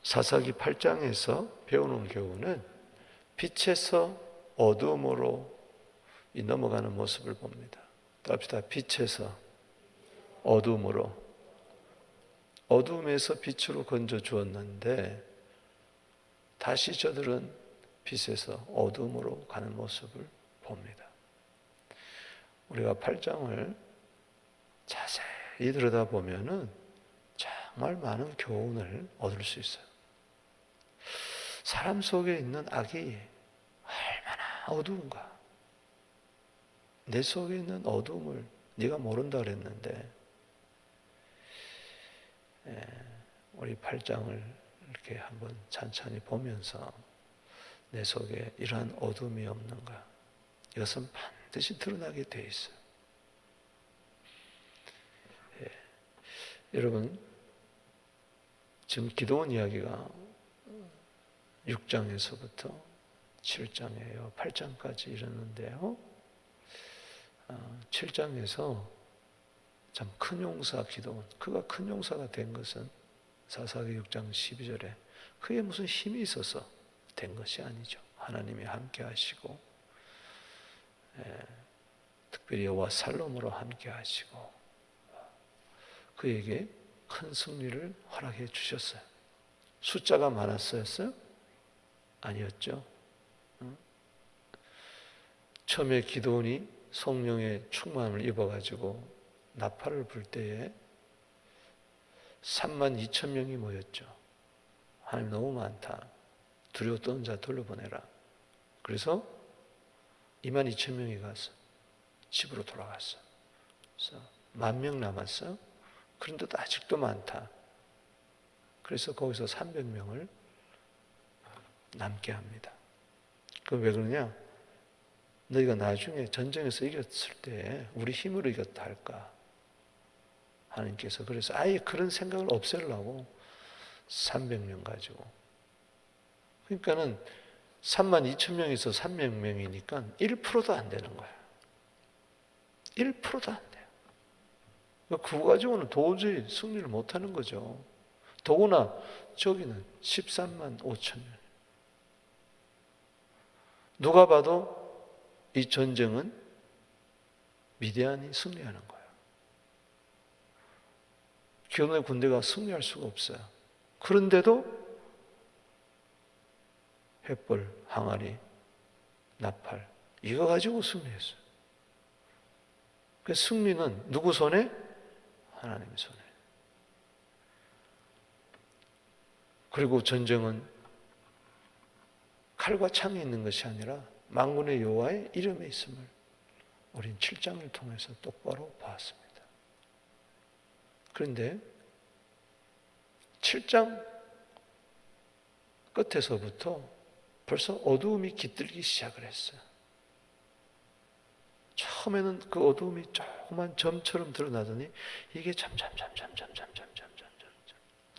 사사기 8장에서 배우는 교훈은 빛에서 어둠으로 넘어가는 모습을 봅니다. 또 합시다. 빛에서 어둠으로, 어둠에서 빛으로 건져 주었는데 다시 저들은 빛에서 어둠으로 가는 모습을 봅니다. 우리가 8장을 자세히 들여다보면은 정말 많은 교훈을 얻을 수 있어요. 사람 속에 있는 악이 얼마나 어두운가. 내 속에 있는 어두움을 네가 모른다 그랬는데, 우리 8장을 이렇게 한번 찬찬히 보면서 내 속에 이러한 어둠이 없는가, 이것은 반드시 드러나게 돼 있어요. 여러분, 지금 기도원 이야기가 6장에서부터 7장이에요. 8장까지 이르는데요. 7장에서 참 큰 용사 기도원, 그가 큰 용사가 된 것은 사사기 6장 12절에 그게 무슨 힘이 있어서 된 것이 아니죠. 하나님이 함께 하시고, 특별히 여호와 살롬으로 함께 하시고 그에게 큰 승리를 허락해 주셨어요. 숫자가 많았어요? 아니었죠. 처음에 기도원이 성령의 충만을 입어가지고 나팔을 불 때에 32,000명이 모였죠. 하나님 너무 많다. 두려워 떠는 자 돌려보내라. 그래서 22,000명이 가서 집으로 돌아갔어. 그래서 10,000명 남았어. 그런데도 아직도 많다. 그래서 거기서 300명을 남게 합니다. 그럼 왜 그러냐? 너희가 나중에 전쟁에서 이겼을 때 우리 힘으로 이겼다 할까? 하나님께서 그래서 아예 그런 생각을 없애려고 300명 가지고, 그러니까는 32,000명에서 300명이니까 1%도 안 되는 거야. 1%도 안 돼요. 그거 가지고는 도저히 승리를 못하는 거죠. 더구나 저기는 13만 5천 명. 누가 봐도 이 전쟁은 미디안이 승리하는 거예요. 기존의 군대가 승리할 수가 없어요. 그런데도 횃불, 항아리, 나팔 이거 가지고 승리했어요. 그 승리는 누구 손에? 하나님 손에. 그리고 전쟁은 칼과 창이 있는 것이 아니라 만군의 여호와의 이름에 있음을 우린 7장을 통해서 똑바로 봤습니다. 그런데 7장 끝에서부터 벌써 어두움이 깃들기 시작을 했어요. 처음에는 그 어두움이 조그만 점처럼 드러나더니 이게 점점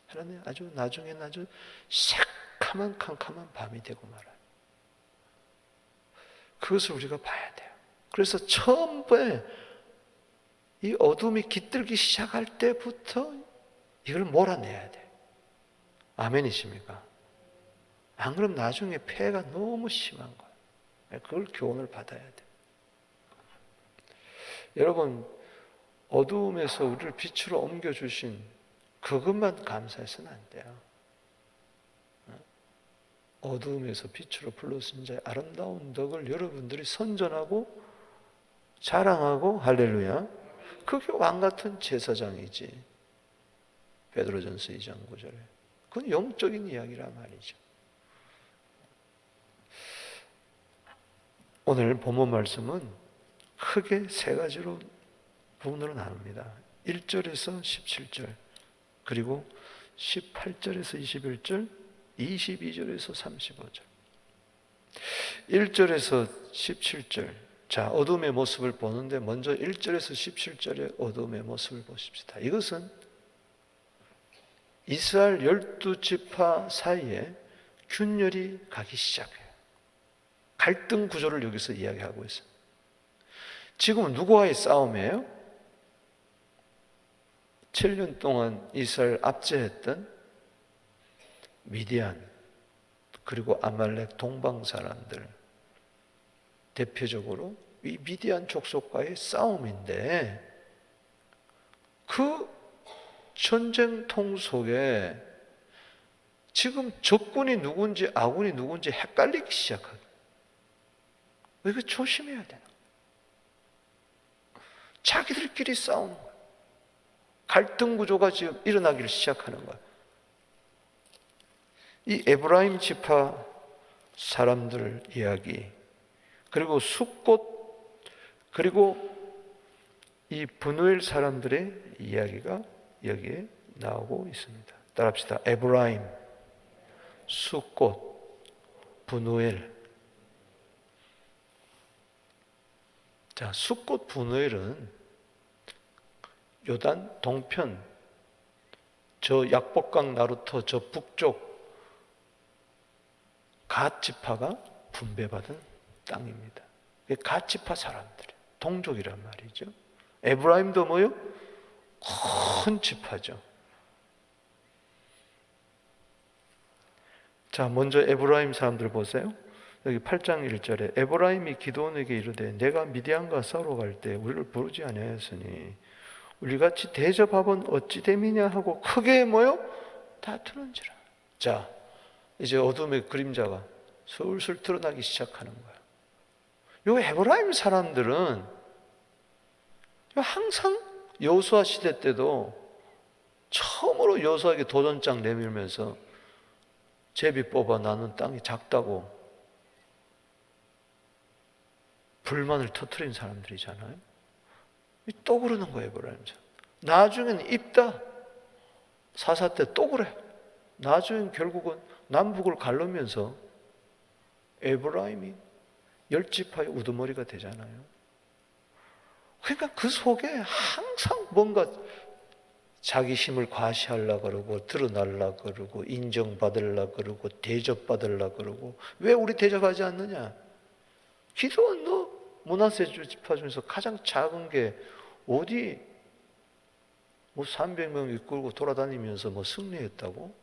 하나님 아주 나중에는 아주 새카만 캄캄한 밤이 되고 말아요. 그것을 우리가 봐야 돼요. 그래서 처음에 이 어둠이 깃들기 시작할 때부터 이걸 몰아내야 돼. 아멘이십니까? 안 그러면 나중에 폐해가 너무 심한 거예요. 그걸 교훈을 받아야 돼. 여러분, 어두움에서 우리를 빛으로 옮겨주신 그것만 감사해서는 안 돼요. 어두움에서 빛으로 불러준 자의 아름다운 덕을 여러분들이 선전하고 자랑하고 할렐루야. 그게 왕같은 제사장이지. 베드로전서 2장 9절에. 그건 영적인 이야기란 말이죠. 오늘 본문 말씀은 크게 세 가지로 부분으로 나눕니다. 1절에서 17절, 그리고 18절에서 21절, 22절에서 35절. 1절에서 17절. 자, 어둠의 모습을 보는데 먼저 1절에서 17절의 어둠의 모습을 보십시다. 이것은 이스라엘 12지파 사이에 균열이 가기 시작해요. 갈등 구조를 여기서 이야기하고 있어요. 지금은 누구와의 싸움이에요? 7년 동안 이스라엘 압제했던 미디안, 그리고 아말렉 동방 사람들, 대표적으로 이 미디안 족속과의 싸움인데, 그 전쟁통 속에 지금 적군이 누군지 아군이 누군지 헷갈리기 시작하고, 이거 조심해야 되나? 자기들끼리 싸우는 거야. 갈등 구조가 지금 일어나기를 시작하는 거야. 이 에브라임 지파 사람들 이야기, 그리고 숫곳, 그리고 이 브누엘 사람들의 이야기가 여기에 나오고 있습니다. 따라합시다. 에브라임, 숫곳, 브누엘. 자, 숫곳 브누엘은 요단 동편, 저 약복강 나루터 저 북쪽 갓 지파가 분배받은 땅입니다. 갓 지파 사람들, 동족이란 말이죠. 에브라임도 뭐요? 큰 지파죠. 자, 먼저 에브라임 사람들 보세요. 여기 8장 1절에 에브라임이 기드온에게 이르되 내가 미디안과 싸우러 갈 때 우리를 부르지 아니하였으니 우리같이 대접합은 어찌 됨이냐 하고 크게 뭐요? 다투는지라. 자, 이제 어둠의 그림자가 슬슬 드러나기 시작하는 거야. 요 에브라임 사람들은 항상 여호수아 시대 때도 처음으로 여호수아에게 도전장 내밀면서 제비 뽑아 나는 땅이 작다고 불만을 터뜨린 사람들이잖아요. 또 그러는 거예요, 에브라임 사람. 나중엔 입다. 사사 때 또 그래. 나중엔 결국은 남북을 가르면서 에브라임이 열지파의 우두머리가 되잖아요. 그러니까 그 속에 항상 뭔가 자기 힘을 과시하려고 그러고 드러나려고 그러고 인정받으려고 그러고 대접받으려고 그러고. 왜 우리 대접하지 않느냐? 기도원 너 므낫세 지파 중에서 가장 작은 게 어디 뭐 300명 이끌고 돌아다니면서 뭐 승리했다고?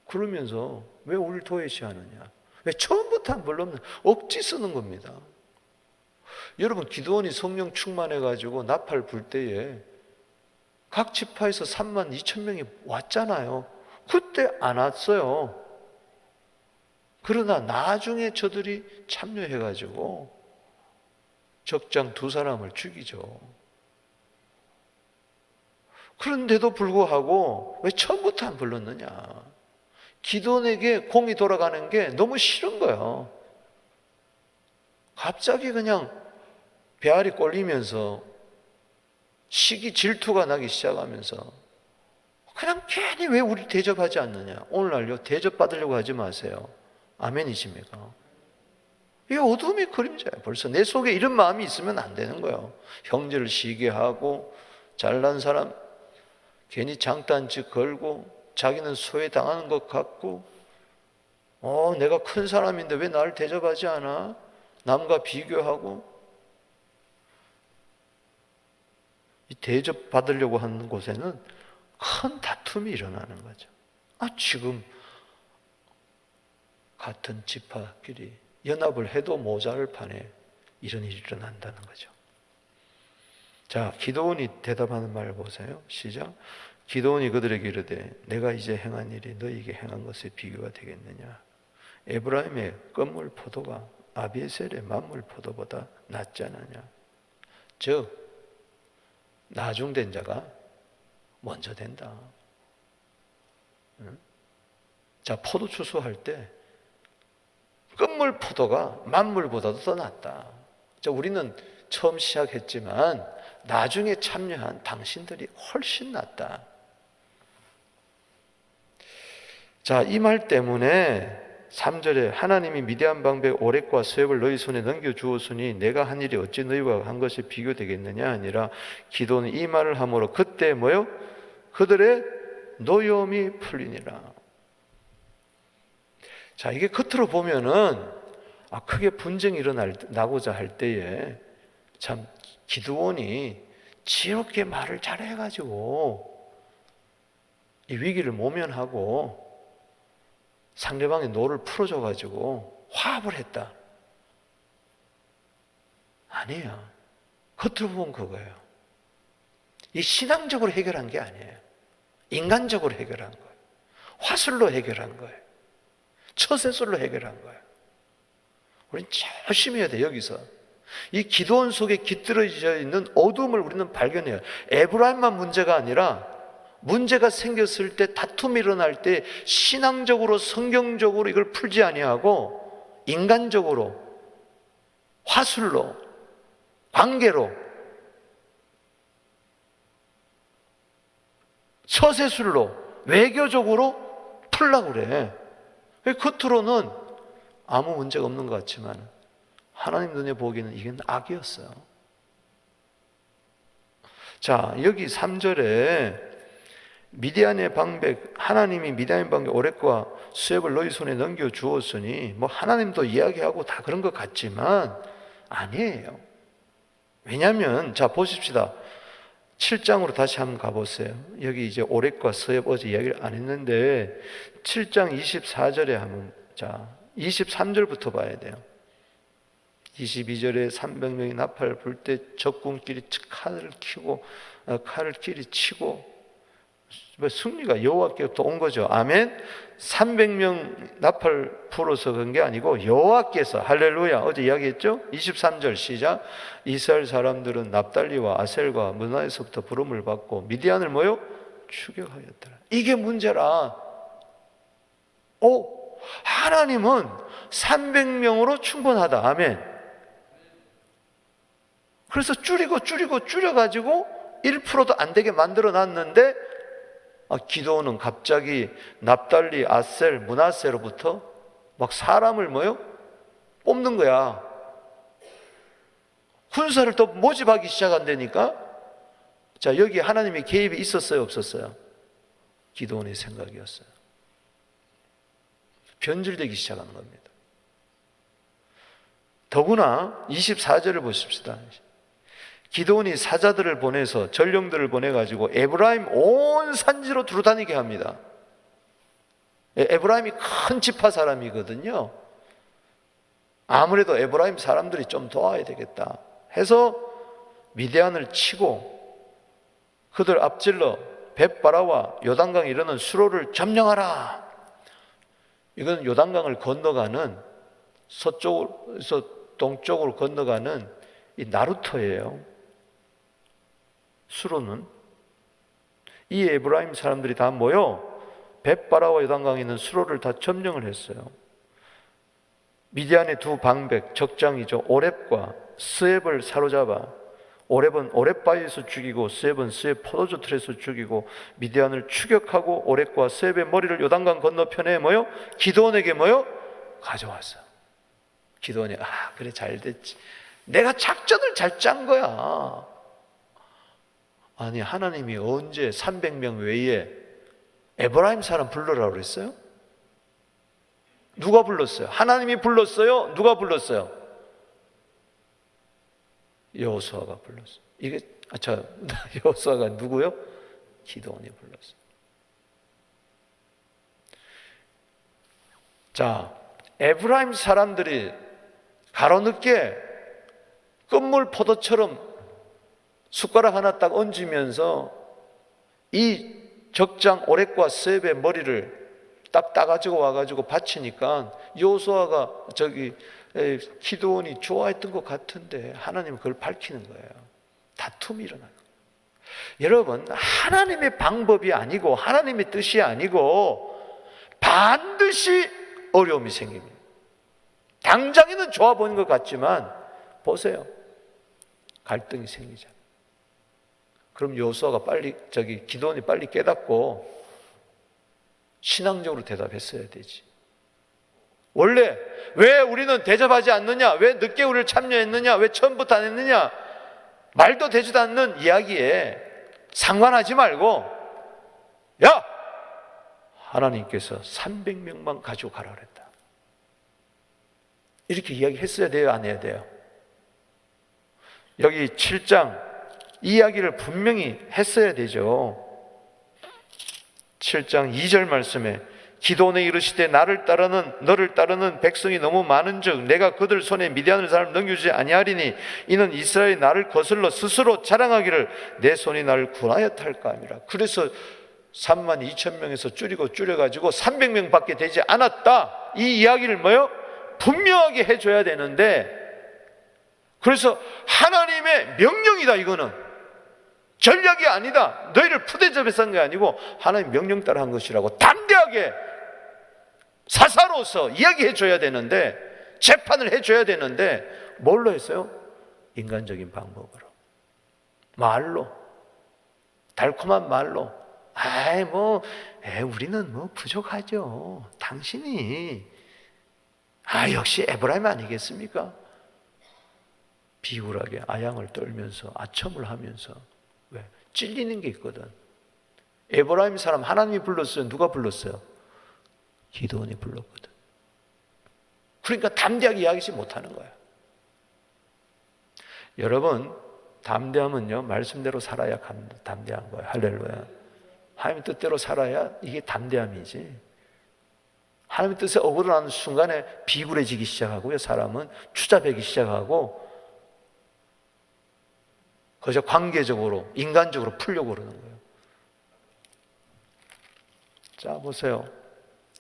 그러면서 왜 우리를 도외시하느냐? 왜 처음부터 안 불렀느냐? 억지 쓰는 겁니다. 여러분, 기드온이 성령 충만해가지고 나팔 불 때에 각 지파에서 3만 2천 명이 왔잖아요. 그때 안 왔어요. 그러나 나중에 저들이 참여해가지고 적장 2사람을 죽이죠. 그런데도 불구하고 왜 처음부터 안 불렀느냐? 기드온에게 공이 돌아가는 게 너무 싫은 거예요. 갑자기 그냥 배알이 꼴리면서 시기 질투가 나기 시작하면서 그냥 괜히 왜 우리 대접하지 않느냐? 오늘날요, 대접받으려고 하지 마세요. 아멘이십니까? 이 어둠의 그림자예요. 벌써 내 속에 이런 마음이 있으면 안 되는 거예요. 형제를 시기하고 잘난 사람 괜히 장단지 걸고 자기는 소외당하는 것 같고 내가 큰 사람인데 왜 나를 대접하지 않아? 남과 비교하고 이 대접받으려고 하는 곳에는 큰 다툼이 일어나는 거죠. 지금 같은 지파끼리 연합을 해도 모자랄 판에 이런 일이 일어난다는 거죠. 자, 기드온이 대답하는 말을 보세요. 시작. 기드온이 그들에게 이르되 내가 이제 행한 일이 너희에게 행한 것에 비교가 되겠느냐? 에브라임의 껌물 포도가 아비에셀의 만물 포도보다 낫지 않느냐? 즉 나중된 자가 먼저 된다. 자, 포도 추수할 때 끝물 포도가 만물보다도 더 낫다. 자, 우리는 처음 시작했지만 나중에 참여한 당신들이 훨씬 낫다. 자, 이 말 때문에 3절에 하나님이 미디안 방백 오렉과 수액을 너희 손에 넘겨주었으니 내가 한 일이 어찌 너희와 한 것이 비교되겠느냐 아니라 기도는 이 말을 함으로 그때 뭐요? 그들의 노여움이 풀리니라. 자, 이게 겉으로 보면은 크게 분쟁이 일어나고자 할 때에 참 기드온이 지혜롭게 말을 잘해가지고 이 위기를 모면하고 상대방의 노를 풀어줘가지고 화합을 했다. 아니에요. 겉으로 보면 그거예요. 이 신앙적으로 해결한 게 아니에요. 인간적으로 해결한 거예요. 화술로 해결한 거예요. 처세술로 해결한 거예요. 우리는 조심해야 돼요. 여기서 이 기도원 속에 깃들어져 있는 어둠을 우리는 발견해요. 에브라임만 문제가 아니라 문제가 생겼을 때, 다툼이 일어날 때 신앙적으로 성경적으로 이걸 풀지 아니하고 인간적으로 화술로 관계로 처세술로 외교적으로 풀려고 그래. 겉으로는 아무 문제가 없는 것 같지만 하나님 눈에 보기에는 이건 악이었어요. 자, 여기 3절에 미디안의 방백, 하나님이 미디안의 방백 오렙과 수렙을 너희 손에 넘겨주었으니 뭐 하나님도 이야기하고 다 그런 것 같지만 아니에요. 왜냐하면 자 보십시다. 7장으로 다시 한번 가보세요. 여기 이제 오렙과 수렙 어제 이야기를 안 했는데 7장 24절에 한번 자 23절부터 봐야 돼요. 22절에 300명이 나팔을 불 때 적군끼리 칼을 켜고 칼을 끼리 치고 승리가 여호와께로부터 온 거죠. 아멘. 300명 나팔 불어서 그런 게 아니고 여호와께서, 할렐루야, 어제 이야기했죠. 23절 시작. 이스라엘 사람들은 납달리와 아셀과 문하에서부터 부름을 받고 미디안을 뭐요? 추격하였더라. 이게 문제라. 하나님은 300명으로 충분하다. 아멘. 그래서 줄여가지고 1%도 안 되게 만들어 놨는데 기도는 갑자기 납달리, 아셀, 므낫세로부터 막 사람을 뭐요? 뽑는 거야. 군사를 또 모집하기 시작한다니까. 자, 여기 하나님의 개입이 있었어요, 없었어요? 기도원의 생각이었어요. 변질되기 시작하는 겁니다. 더구나 24절을 보십시다. 기도원이 사자들을 보내서 전령들을 보내가지고 에브라임 온 산지로 두루다니게 합니다. 에브라임이 큰 지파 사람이거든요. 아무래도 에브라임 사람들이 좀 도와야 되겠다 해서 미디안을 치고 그들 앞질러 벳바라와 요단강에 이르는 수로를 점령하라. 이건 요단강을 건너가는 서쪽에서 동쪽으로 건너가는 이 나루터예요. 수로는 이 에브라임 사람들이 다 모여 벳바라와 요단강에 있는 수로를 다 점령을 했어요. 미디안의 두 방백 적장이죠. 오렙과 스웹을 사로잡아 오렙은 오렙바위에서 죽이고 스웹은 스웹 포도주 틀에서 죽이고 미디안을 추격하고 오렙과 스웹의 머리를 요단강 건너편에 모여 기드온에게 모여 가져왔어. 기드온이 그래 잘 됐지. 내가 작전을 잘 짠 거야. 아니 하나님이 언제 300명 외에 에브라임 사람 불러라고 그랬어요? 누가 불렀어요? 하나님이 불렀어요? 누가 불렀어요? 여호수아가 불렀어요. 이게 여호수아가 누구요? 기드온이 불렀어요. 자, 에브라임 사람들이 가로늦게 끝물 포도처럼 숟가락 하나 딱 얹으면서 이 적장 오렙과 스웹의 머리를 딱 따가지고 와가지고 바치니까 여호수아가 기드온이 좋아했던 것 같은데 하나님은 그걸 밝히는 거예요. 다툼이 일어나는 거예요. 여러분, 하나님의 방법이 아니고 하나님의 뜻이 아니고 반드시 어려움이 생깁니다. 당장에는 좋아 보이는 것 같지만 보세요. 갈등이 생기잖아요. 그럼 여호수아가 기드온이 빨리 깨닫고 신앙적으로 대답했어야 되지. 원래 왜 우리는 대접하지 않느냐? 왜 늦게 우리를 참여했느냐? 왜 처음부터 안 했느냐? 말도 되지도 않는 이야기에 상관하지 말고 야! 하나님께서 300명만 가지고 가라 그랬다. 이렇게 이야기했어야 돼요? 안 해야 돼요? 여기 7장 이 이야기를 분명히 했어야 되죠. 7장 2절 말씀에 기도원에 이르시되 너를 따르는 백성이 너무 많은즉 내가 그들 손에 미디안 사람을 넘겨주지 아니하리니 이는 이스라엘이 나를 거슬러 스스로 자랑하기를 내 손이 나를 구하였다 할까 함이라. 그래서 32,000명에서 줄여가지고 300명밖에 되지 않았다. 이 이야기를 분명하게 해줘야 되는데, 그래서 하나님의 명령이다. 이거는 전략이 아니다. 너희를 푸대접해서 한 게 아니고 하나님 명령 따라 한 것이라고 담대하게 사사로서 이야기해줘야 되는데, 재판을 해줘야 되는데 뭘로 했어요? 인간적인 방법으로, 말로, 달콤한 말로. 우리는 부족하죠. 당신이 역시 에브라임 아니겠습니까? 비굴하게 아양을 떨면서 아첨을 하면서. 왜? 찔리는 게 있거든. 에브라임 사람 하나님이 불렀어요? 누가 불렀어요? 기드온이 불렀거든. 그러니까 담대하게 이야기하지 못하는 거야. 여러분, 담대함은요, 말씀대로 살아야 담대한 거예요. 할렐루야. 하나님 뜻대로 살아야 이게 담대함이지. 하나님의 뜻에 어긋나는 순간에 비굴해지기 시작하고요, 사람은 추잡해지기 시작하고 그저 관계적으로, 인간적으로 풀려고 그러는 거예요. 자, 보세요.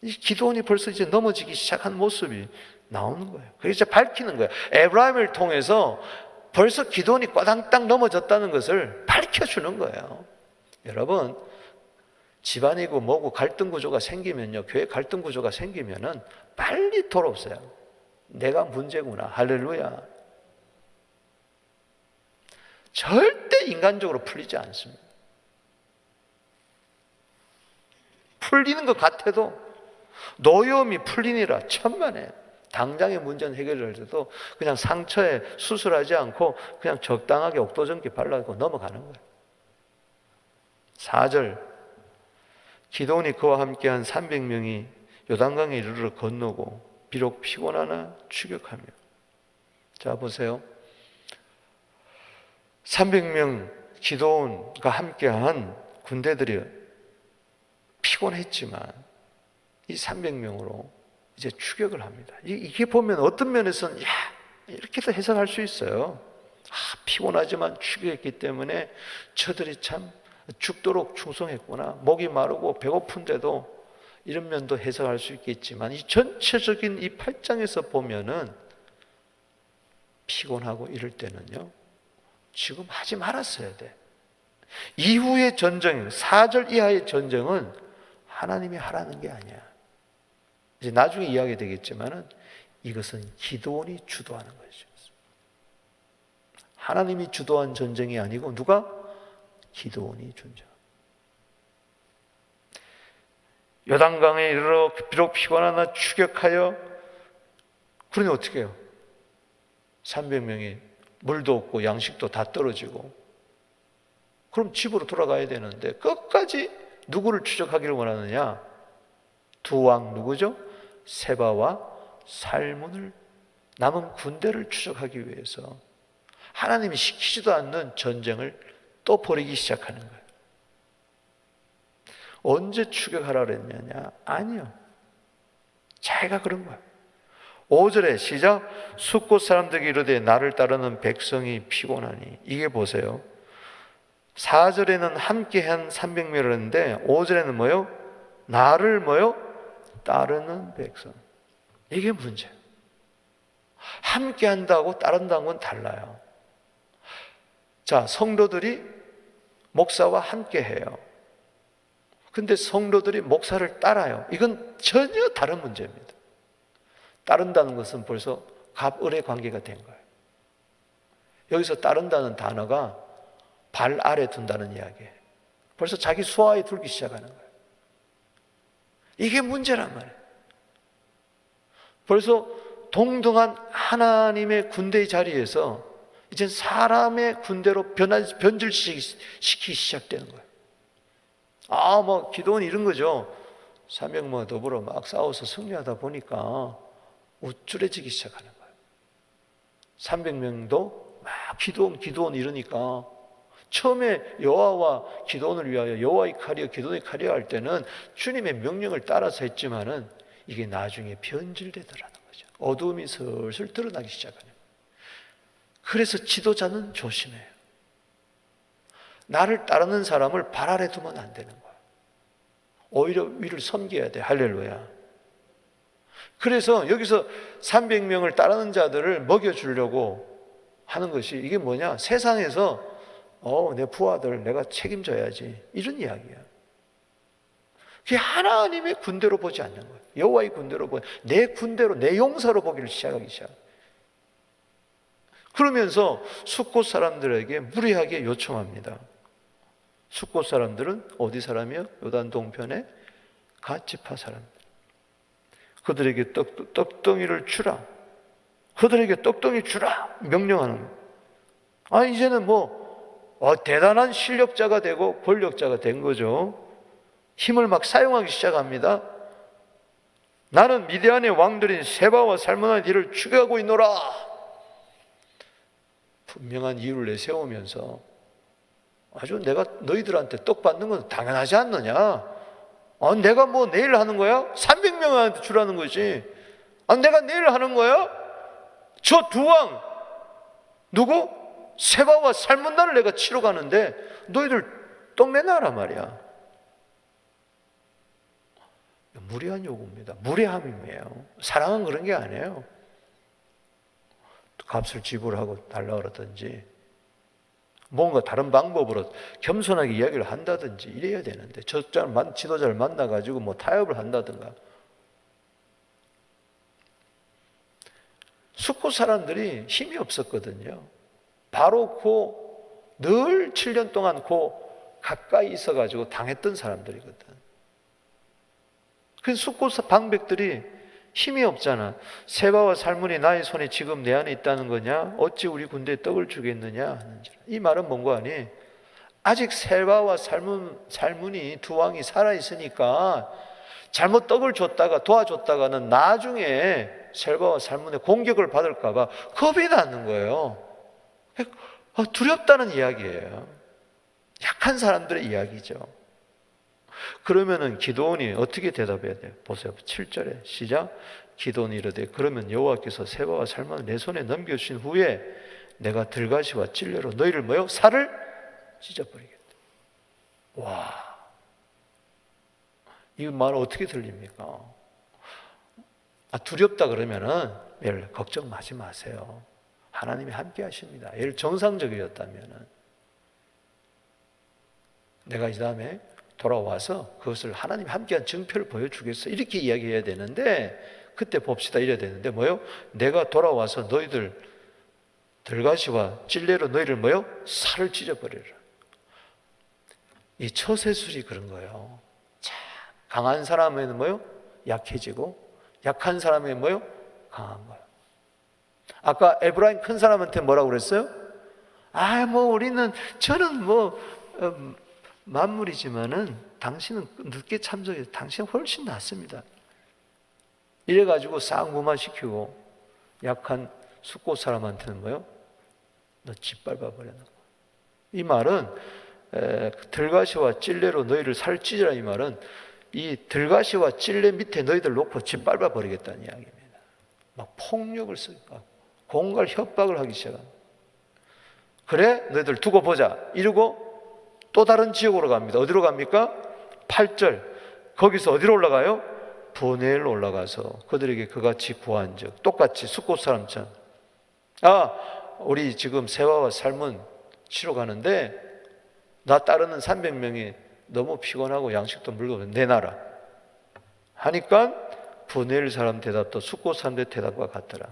이 기드온이 벌써 이제 넘어지기 시작한 모습이 나오는 거예요. 그게 이제 밝히는 거예요. 에브라임을 통해서 벌써 기드온이 꽈당땅 넘어졌다는 것을 밝혀주는 거예요. 여러분, 집안이고 뭐고 갈등 구조가 생기면요, 교회 갈등 구조가 생기면은 빨리 돌아오세요. 내가 문제구나. 할렐루야. 절대 인간적으로 풀리지 않습니다. 풀리는 것 같아도 노여움이 풀리니라 천만에. 당장의 문제는 해결할 때도 그냥 상처에 수술하지 않고 그냥 적당하게 옥도전기 발라고 넘어가는 거예요. 4절, 기드온이 그와 함께한 300명이 요단강에 이르러 건너고 비록 피곤하나 추격하며. 자, 보세요. 300명 기드온과 함께한 군대들이 피곤했지만 이 300명으로 이제 추격을 합니다. 이게 보면 어떤 면에서는 이렇게도 해석할 수 있어요. 피곤하지만 추격했기 때문에 저들이 참 죽도록 충성했구나. 목이 마르고 배고픈데도, 이런 면도 해석할 수 있겠지만 이 전체적인 이 8장에서 보면은 피곤하고 이럴 때는요, 지금 하지 말았어야 돼. 이후의 전쟁, 4절 이하의 전쟁은 하나님이 하라는 게 아니야. 이제 나중에 이야기 되겠지만은 이것은 기드온이 주도하는 것이죠. 하나님이 주도한 전쟁이 아니고 누가? 기드온이 전쟁. 요단강에 이르러 비록 피곤하나 추격하여. 그러니 어떻게 해요? 300명이 물도 없고 양식도 다 떨어지고, 그럼 집으로 돌아가야 되는데 끝까지 누구를 추적하기를 원하느냐? 두 왕 누구죠? 세바와 살문을, 남은 군대를 추적하기 위해서 하나님이 시키지도 않는 전쟁을 또 벌이기 시작하는 거예요. 언제 추격하라 그랬느냐? 아니요. 자기가 그런 거예요. 5절에 시작. 숫곳 사람들에게 이르되 나를 따르는 백성이 피곤하니. 이게 보세요. 4절에는 함께한 300명을 했는데 5절에는 뭐요? 나를 따르는 백성. 이게 문제예요. 함께한다고 따른다는 건 달라요. 자, 성도들이 목사와 함께해요. 근데 성도들이 목사를 따라요. 이건 전혀 다른 문제입니다. 따른다는 것은 벌써 갑을의 관계가 된 거예요. 여기서 따른다는 단어가 발 아래 둔다는 이야기예요. 벌써 자기 수하에 들기 시작하는 거예요. 이게 문제란 말이에요. 벌써 동등한 하나님의 군대의 자리에서 이제 사람의 군대로 변질시키기 시작되는 거예요. 기드온이 이런 거죠. 300명 더불어 막 싸워서 승리하다 보니까 우쭐해지기 시작하는 거예요. 300명도 막 기드온 이러니까 처음에 여호와와 기도원을 위하여 여호와의 칼이여 기도원의 칼이여 할 때는 주님의 명령을 따라서 했지만은 이게 나중에 변질되더라는 거죠. 어둠이 슬슬 드러나기 시작하는 거예요. 그래서 지도자는 조심해요. 나를 따르는 사람을 발 아래 두면 안 되는 거예요. 오히려 위를 섬겨야 돼. 할렐루야. 그래서 여기서 300명을 따르는 자들을 먹여주려고 하는 것이 이게 뭐냐? 세상에서 내 부하들 내가 책임져야지 이런 이야기야. 그게 하나님의 군대로 보지 않는 거예요. 여호와의 군대로 보지, 내 군대로, 내 용사로 보기를 시작하기 시작. 그러면서 숫곳 사람들에게 무리하게 요청합니다. 숫곳 사람들은 어디 사람이요? 요단 동편의 갓지파 사람들. 그들에게 떡덩이를 주라. 그들에게 떡덩이 주라 명령하는 거예요. 이제는 대단한 실력자가 되고 권력자가 된 거죠. 힘을 막 사용하기 시작합니다. 나는 미디안의 왕들인 세바와 살문한 이를 추격하고 있노라. 분명한 이유를 내세우면서 아주 내가 너희들한테 떡 받는 건 당연하지 않느냐. 내가 내일 하는 거야? 300명한테 주라는 거지. 내가 내일 하는 거야? 저 두 왕 누구? 세바와 살문나를 내가 치러 가는데 너희들 떡 내놔라 말이야. 무리한 요구입니다. 무례함이에요. 사랑은 그런 게 아니에요. 값을 지불하고 달라 그러든지 뭔가 다른 방법으로 겸손하게 이야기를 한다든지 이래야 되는데 지도자를 만나가지고 타협을 한다든가. 숫곳 사람들이 힘이 없었거든요. 바로 늘 7년 동안 가까이 있어가지고 당했던 사람들이거든. 그래서 숫곳 방백들이 힘이 없잖아. 세바와 살문이 나의 손에 지금 내 안에 있다는 거냐? 어찌 우리 군대에 떡을 주겠느냐? 하는지. 이 말은 뭔가 하니 아직 세바와 살문이 두 왕이 살아있으니까 잘못 떡을 줬다가 도와줬다가는 나중에 세바와 살문의 공격을 받을까 봐 겁이 나는 거예요. 두렵다는 이야기예요. 약한 사람들의 이야기죠. 그러면은 기도원이 어떻게 대답해야 돼요? 보세요. 7절에 시작. 기도원이 이르되 그러면 여호와께서 세바와 살문을 내 손에 넘겨주신 후에 내가 들가시와 찔레로 너희를 살을 찢어버리겠다. 와, 이 말 어떻게 들립니까? 두렵다 그러면은 걱정하지 마세요. 하나님이 함께 하십니다. 예를 정상적이었다면은 내가 이 다음에 돌아와서 그것을 하나님이 함께한 증표를 보여주겠어. 이렇게 이야기해야 되는데 그때 봅시다 이래야 되는데 내가 돌아와서 너희들 들가시와 찔레로 너희를 살을 찢어버리라. 이 처세술이 그런 거예요. 자, 강한 사람에는 약해지고 약한 사람에는 강한 거예요. 아까 에브라임 큰 사람한테 뭐라고 그랬어요? 저는 만물이지만은 당신은 늦게 참석해서 당신은 훨씬 낫습니다. 이래가지고 싹 무마시키고 약한 숫곳 사람한테는 너 짓밟아 버려라. 이 말은 들가시와 찔레로 너희를 살 찢으라 이 말은 이 들가시와 찔레 밑에 너희들 놓고 짓밟아 버리겠다는 이야기입니다. 막 폭력을 쓰니까 공갈 협박을 하기 시작합니다. 그래 너희들 두고 보자 이러고 또 다른 지역으로 갑니다. 어디로 갑니까? 8절. 거기서 어디로 올라가요? 브넬로 올라가서 그들에게 그같이 구한즉 똑같이 숫곳 사람처럼 우리 지금 세바와 살문 치러 가는데 나 따르는 300명이 너무 피곤하고 양식도 물고 내놔라 하니까 브넬 사람 대답도 숫곳 사람들 대답과 같더라.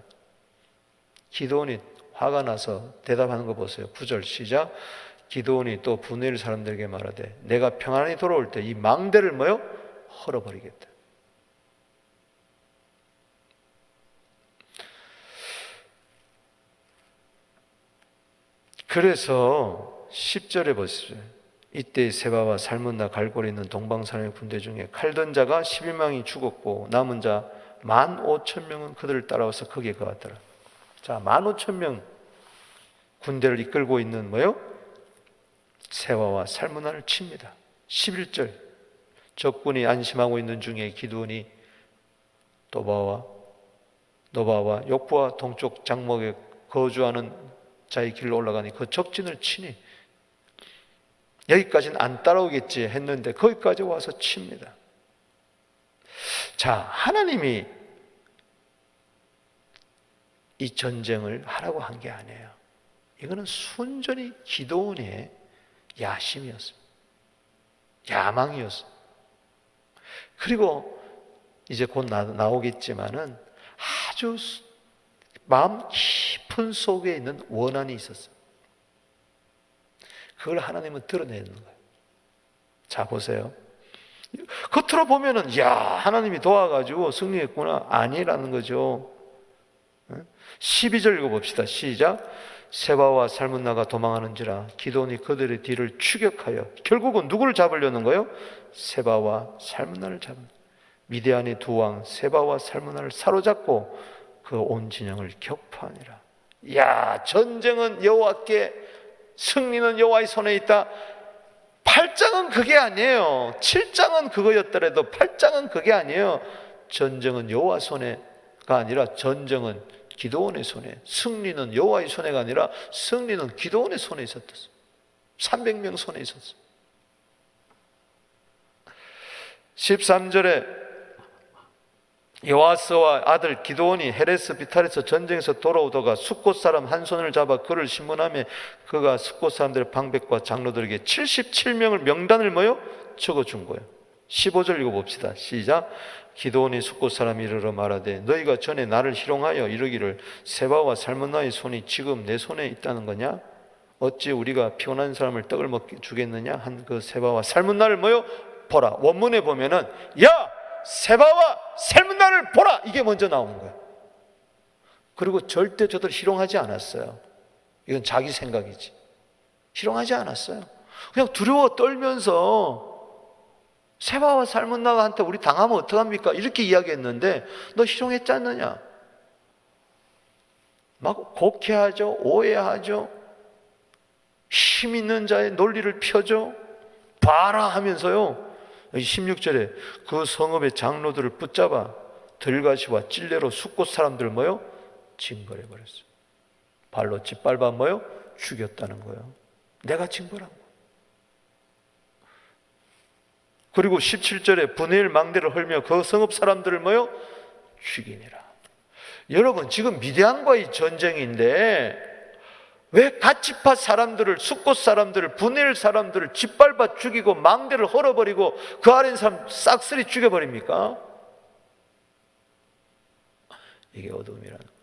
기도원이 화가 나서 대답하는 거 보세요. 9절 시작. 기도원이 또 브넬 사람들에게 말하되 내가 평안히 돌아올 때 이 망대를 헐어버리겠다. 그래서 10절에 보시죠. 이때 세바와 살문나 갈골에 있는 동방사람의 군대 중에 칼던 자가 11명이 죽었고 남은 자 15,000명은 그들을 따라와서 거기에 거하더라. 자, 15,000명 군대를 이끌고 있는 세바와 살문나를 칩니다. 11절, 적군이 안심하고 있는 중에 기드온이 노바와 욕부와 동쪽 장목에 거주하는 자의 길로 올라가니 그 적진을 치니, 여기까지는 안 따라오겠지 했는데 거기까지 와서 칩니다. 자, 하나님이 이 전쟁을 하라고 한 게 아니에요. 이거는 순전히 기드온의 야심이었습니다. 야망이었습니다. 그리고 이제 곧 나오겠지만은 아주 마음 깊은 속에 있는 원한이 있었어요. 그걸 하나님은 드러내는 거예요. 자, 보세요. 겉으로 보면은 야, 하나님이 도와가지고 승리했구나. 아니라는 거죠. 12절 읽어봅시다. 시작. 세바와 살문나가 도망하는지라 기드온이 그들의 뒤를 추격하여, 결국은 누구를 잡으려는 거예요? 세바와 살문나를 잡는. 미디안의 두 왕 세바와 살문나를 사로잡고 그 온 진영을 격파하니라. 야, 전쟁은 여호와께, 승리는 여호와의 손에 있다. 8장은 그게 아니에요. 7장은 그거였더라도 8장은 그게 아니에요. 전쟁은 여호와 손에가 아니라 전쟁은 기드온의 손에, 승리는 여호와의 손에가 아니라 승리는 기드온의 손에 있었다. 300명 손에 있었어. 13절에 여호와스와 아들 기드온이 헤레스 비탈에서 전쟁에서 돌아오다가 숫곳 사람 한 손을 잡아 그를 신문하며 그가 숫곳 사람들의 방백과 장로들에게 77명을 명단을 모여 적어준 거예요. 15절 읽어봅시다. 시작. 기드온이 숫곳 사람 이르러 말하되 너희가 전에 나를 희롱하여 이르기를 세바와 살문나의 손이 지금 내 손에 있다는 거냐? 어찌 우리가 피곤한 사람을 떡을 먹게 주겠느냐? 한 그 세바와 살문나를 모여 보라. 원문에 보면은 야, 세바와 살문나를 보라, 이게 먼저 나오는 거예요. 그리고 절대 저들 희롱하지 않았어요. 이건 자기 생각이지. 희롱하지 않았어요. 그냥 두려워 떨면서 세바와 살문나한테 우리 당하면 어떡합니까? 이렇게 이야기했는데 너 희롱했지 않느냐? 막 곡해하죠. 오해하죠. 힘 있는 자의 논리를 펴죠. 봐라 하면서요. 16절에 그 성읍의 장로들을 붙잡아 들가시와 찔레로 숫곳 사람들을 모여 징벌해 버렸어요. 발로 짓밟아 모여 죽였다는 거예요. 내가 징벌한 거예요. 그리고 17절에 분해일 망대를 헐며 그 성읍 사람들을 모여 죽이니라. 여러분, 지금 미디안과의 전쟁인데 왜 갓지파 사람들을, 숫곳 사람들을, 분해일 사람들을 짓밟아 죽이고 망대를 헐어버리고 그 아래 있는 사람 싹쓸이 죽여버립니까? 이게 어둠이라는 거예요.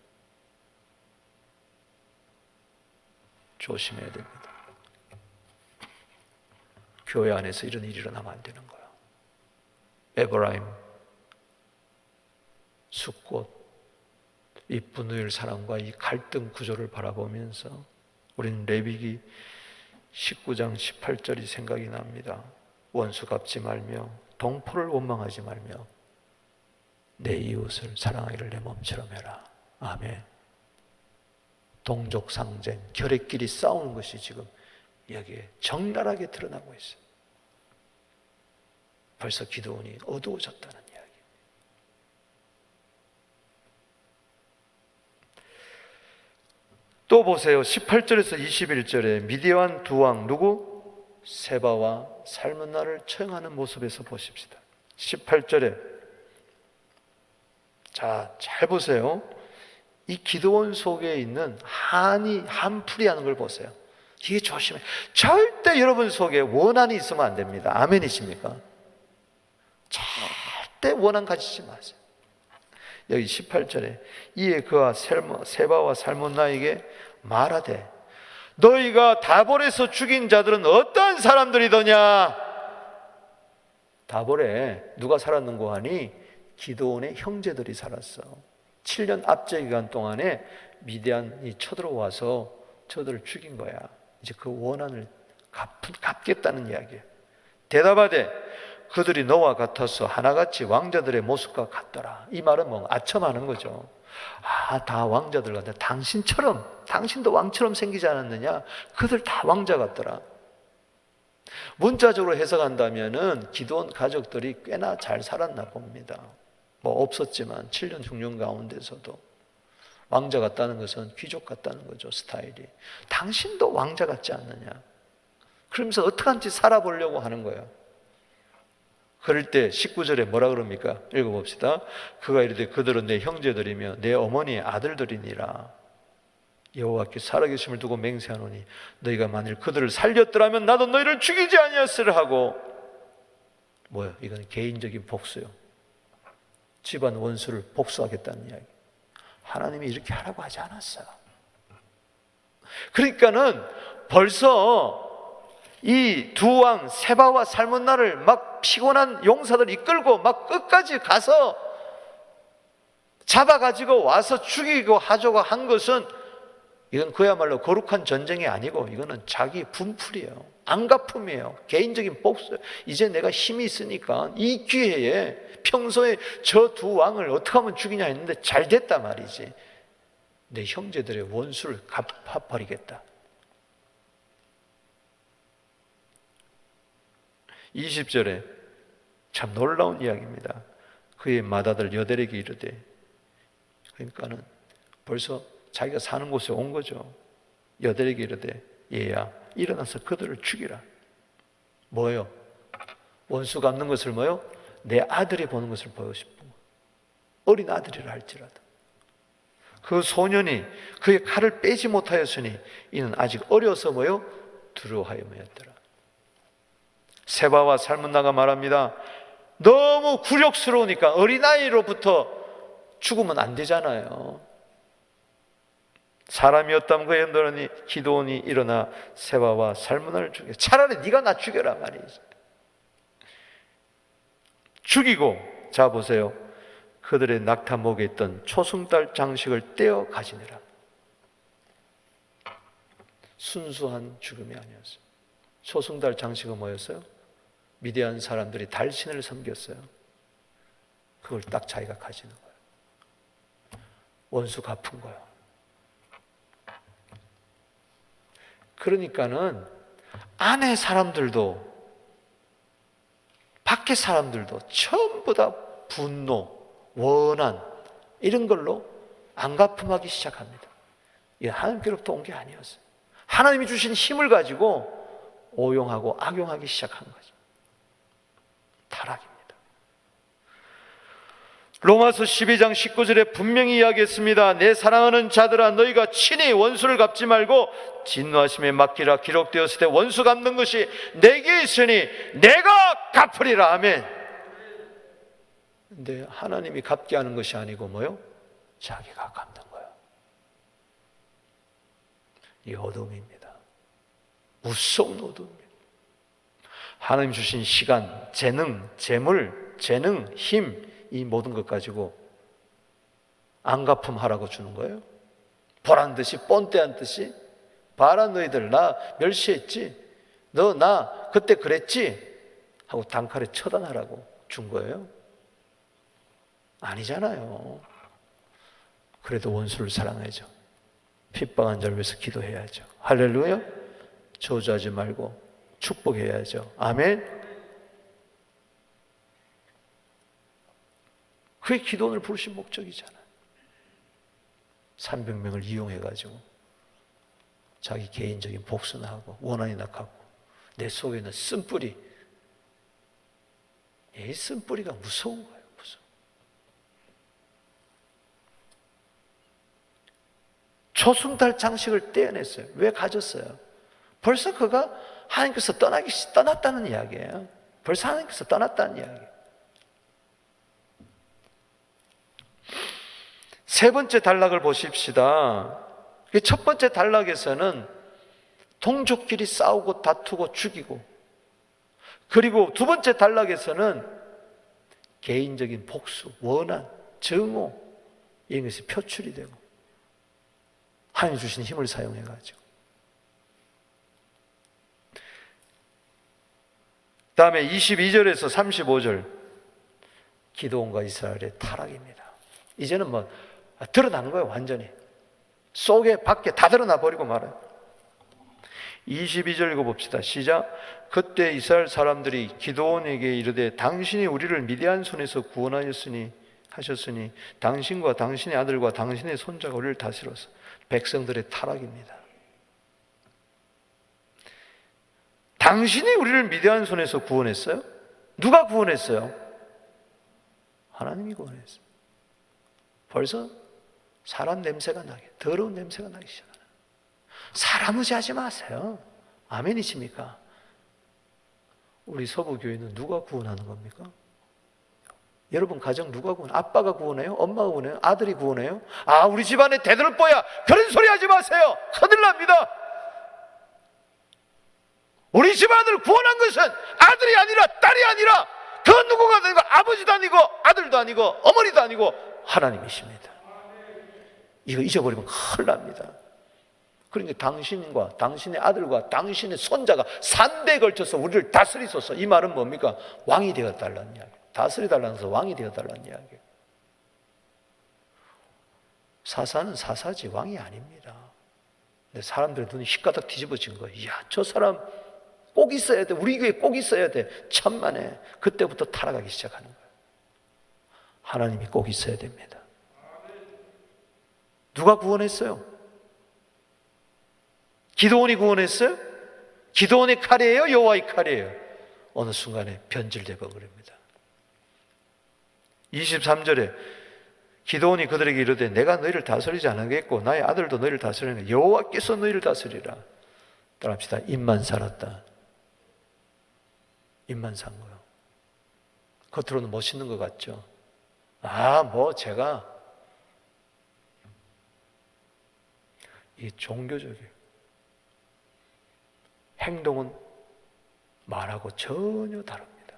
조심해야 됩니다. 교회 안에서 이런 일이 일어나면 안 되는 거예요. 에브라임, 숫곳, 이 분노의 사람과 이 갈등 구조를 바라보면서 우리는 레위기 19장 18절이 생각이 납니다. 원수 갚지 말며 동포를 원망하지 말며 내 이웃을 사랑하기를 내 몸처럼 해라. 아멘. 동족 상쟁, 결핵끼리 싸우는 것이 지금 여기에 적나라하게 드러나고 있어요. 벌써 기드온이 어두워졌다는 이야기. 또 보세요. 18절에서 21절에 미디안 두 왕 누구? 세바와 살문나를 처형하는 모습에서 보십시다. 18절에 자, 잘 보세요. 이 기드온 속에 있는 한풀이 하는 걸 보세요. 이게 조심해. 절대 여러분 속에 원한이 있으면 안 됩니다. 아멘이십니까? 절대 원한 가지지 마세요. 여기 18절에 이에 그가 세바와 살문나에게 말하되 너희가 다볼에서 죽인 자들은 어떠한 사람들이더냐? 다볼에 누가 살았는고 하니 기드온의 형제들이 살았어. 7년 압제 기간 동안에 미디안이 쳐들어와서 저들을 죽인 거야. 이제 그 원한을 갚겠다는 이야기예요. 대답하되 그들이 너와 같아서 하나같이 왕자들의 모습과 같더라. 이 말은 뭐 아첨하는 거죠. 아, 다 왕자들 같아. 당신도 왕처럼 생기지 않았느냐? 그들 다 왕자 같더라. 문자적으로 해석한다면은 기드온 가족들이 꽤나 잘 살았나 봅니다. 뭐 없었지만 7년 흉년 가운데서도 왕자 같다는 것은 귀족 같다는 거죠. 스타일이. 당신도 왕자 같지 않느냐. 그러면서 어떡한지 살아보려고 하는 거예요. 그럴 때 19절에 뭐라 그럽니까? 읽어봅시다. 그가 이르되 그들은 내 형제들이며 내 어머니의 아들들이니라. 여호와께 살아계심을 두고 맹세하노니 너희가 만일 그들을 살렸더라면 나도 너희를 죽이지 아니하였으리라 하고. 뭐야? 이건 개인적인 복수요. 집안 원수를 복수하겠다는 이야기. 하나님이 이렇게 하라고 하지 않았어요. 그러니까는 벌써 이 두 왕 세바와 살문나를 막 피곤한 용사들 이끌고 막 끝까지 가서 잡아가지고 와서 죽이고 하자고 한 것은 이건 그야말로 거룩한 전쟁이 아니고 이거는 자기 분풀이에요. 안갚음이에요. 개인적인 복수예요. 이제 내가 힘이 있으니까 이 기회에 평소에 저 두 왕을 어떻게 하면 죽이냐 했는데 잘 됐단 말이지. 내 형제들의 원수를 갚아버리겠다. 20절에 참 놀라운 이야기입니다. 그의 맏아들 여델에게 이르되, 그러니까는 벌써 자기가 사는 곳에 온 거죠. 여델에게 이르되 얘야 일어나서 그들을 죽이라. 뭐예요? 원수 갚는 것을 뭐예요? 내 아들이 보는 것을 보고 싶은 거예요. 어린 아들이라 할지라도. 그 소년이 그의 칼을 빼지 못하였으니 이는 아직 어려서 뭐예요? 두려워하여였더라. 세바와 살문나가 말합니다. 너무 굴욕스러우니까 어린아이로부터 죽으면 안 되잖아요. 사람이었다면 그의 너러니 기드온이 일어나 세바와 살문나를 죽여. 차라리 네가 나 죽여라 말이지. 죽이고, 자 보세요. 그들의 낙타목에 있던 초승달 장식을 떼어 가지니라. 순수한 죽음이 아니었어요. 초승달 장식은 뭐였어요? 미디안 사람들이 달신을 섬겼어요. 그걸 딱 자기가 가지는 거예요. 원수 갚은 거예요. 그러니까는 안에 사람들도 밖에 사람들도 전부 다 분노, 원한 이런 걸로 안갚음하기 시작합니다. 이게 하나님께로부터 온 게 아니었어요. 하나님이 주신 힘을 가지고 오용하고 악용하기 시작한 거죠. 타락입니다. 로마서 12장 19절에 분명히 이야기했습니다. 내 사랑하는 자들아 너희가 친히 원수를 갚지 말고 진노하심에 맡기라. 기록되었을 때 원수 갚는 것이 내게 있으니 내가 갚으리라. 아멘. 근데 하나님이 갚게 하는 것이 아니고 뭐요? 자기가 갚는 거예요. 이 어둠입니다. 무서운 어둠입니다. 하나님 주신 시간, 재능, 재물, 힘, 이 모든 것 가지고 안갚음하라고 주는 거예요. 보란 듯이 뻔때한 듯이 봐라 너희들 나 멸시했지, 너 나 그때 그랬지 하고 단칼에 처단하라고 준 거예요. 아니잖아요. 그래도 원수를 사랑해야죠. 핍박한 자를 위해서 기도해야죠. 할렐루야. 저주하지 말고 축복해야죠. 아멘. 그게 기도원을 부르신 목적이잖아요. 300명을 이용해가지고 자기 개인적인 복수나 하고 원한이나 갖고 내 속에 있는 쓴뿌리, 이 쓴뿌리가 무서운 거예요. 무서워. 초승달 장식을 떼어냈어요. 왜 가졌어요? 벌써 그가 하나님께서 떠났다는 이야기예요. 벌써 하나님께서 떠났다는 이야기예요. 세 번째 단락을 보십시다. 첫 번째 단락에서는 동족끼리 싸우고 다투고 죽이고, 그리고 두 번째 단락에서는 개인적인 복수, 원한, 증오 이런 것이 표출이 되고 하나님 주신 힘을 사용해가지고, 그 다음에 22절에서 35절 기드온과 이스라엘의 타락입니다. 이제는 뭐 드러난 거예요. 완전히 속에 밖에 다 드러나 버리고 말아요. 22절 읽어봅시다. 시작. 그때 이스라엘 사람들이 기드온에게 이르되 당신이 우리를 미디안 손에서 구원하셨으니 당신과 당신의 아들과 당신의 손자가 우리를 다스려서. 백성들의 타락입니다. 당신이 우리를 미디안 손에서 구원했어요? 누가 구원했어요? 하나님이 구원했어요. 벌써 사람 냄새가 나게, 더러운 냄새가 나기 시작하는. 사람 의지하지 마세요. 아멘이십니까? 우리 서부교회는 누가 구원하는 겁니까? 여러분 가정 누가 구원해요? 아빠가 구원해요? 엄마가 구원해요? 아들이 구원해요? 아, 우리 집안에 대들보야, 그런 소리 하지 마세요. 큰일 납니다. 우리 집안을 구원한 것은 아들이 아니라 딸이 아니라 그 누구가 아니고 아버지도 아니고 아들도 아니고 어머니도 아니고 하나님이십니다. 이거 잊어버리면 큰일 납니다. 그러니까 당신과 당신의 아들과 당신의 손자가 3대에 걸쳐서 우리를 다스리소서. 이 말은 뭡니까? 왕이 되어달라는 이야기. 다스리달라면서 왕이 되어달라는 이야기. 사사는 사사지 왕이 아닙니다. 근데 사람들의 눈이 휘가닥 뒤집어진 거예요. 이야, 저 사람 꼭 있어야 돼. 우리 교회에 꼭 있어야 돼. 천만에. 그때부터 타락하기 시작하는 거예요. 하나님이 꼭 있어야 됩니다. 누가 구원했어요? 기드온이 구원했어요? 기드온의 칼이에요? 여호와의 칼이에요? 어느 순간에 변질되어 버립니다. 23절에 기드온이 그들에게 이르되 내가 너희를 다스리지 않겠고 나의 아들도 너희를 다스리는 여호와께서 너희를 다스리라. 따라합시다. 입만 살았다. 입만 산 거예요. 겉으로는 멋있는 것 같죠? 제가 이 종교적이에요. 행동은 말하고 전혀 다릅니다.